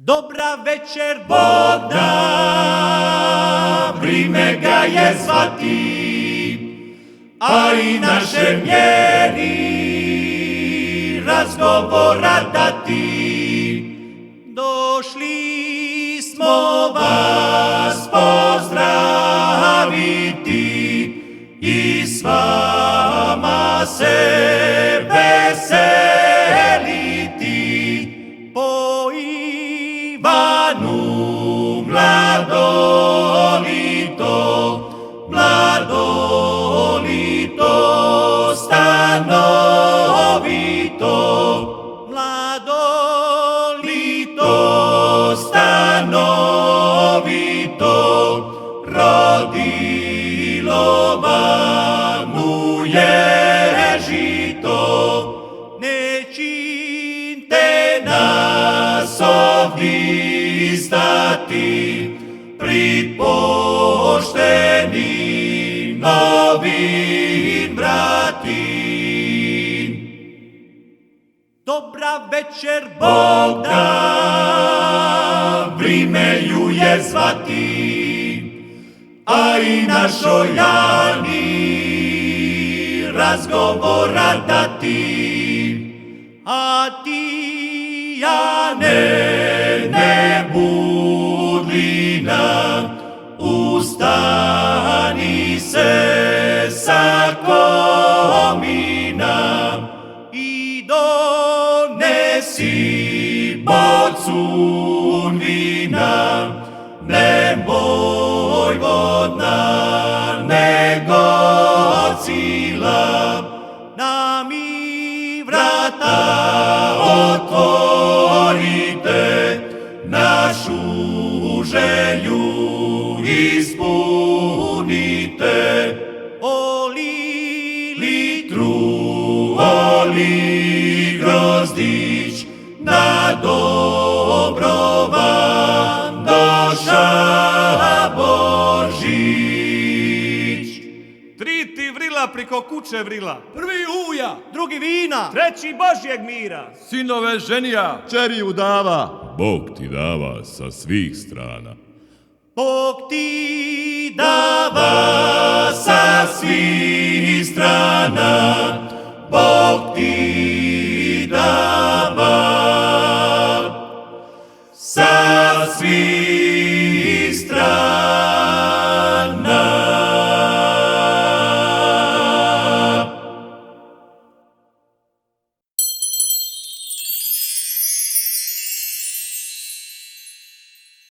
Dobra večer, Bog da, vrime ga je zvati, a i naše mjeri razgovora dati. Došli smo vas pozdraviti i s vama se veseliti. Po Ivanu mladolito, stanovito, rodilo vam je žito. Nećinte nas ovdje stati prid poštenim novim vratim. Dobra večer, Bog da, vrime ju je zvati, a i našoj Ani razgovora dati. A ti, Jane, ne budi nam, ustani se sa komina i donesi bocun vina. Nemoj vodna, nego cila, da mi vrata otvorite, našu želju ispunite. Oli litru, oli grozdić, na dobro vam doša Božić. Tri ti vrila priko kuće vrila, Prvi uja, drugi vina, treći Božjeg mira. Sinove ženija, Čeri udava, Bog ti dava sa svih strana. Bog ti dava sa svih strana, Bog ti dava sa svih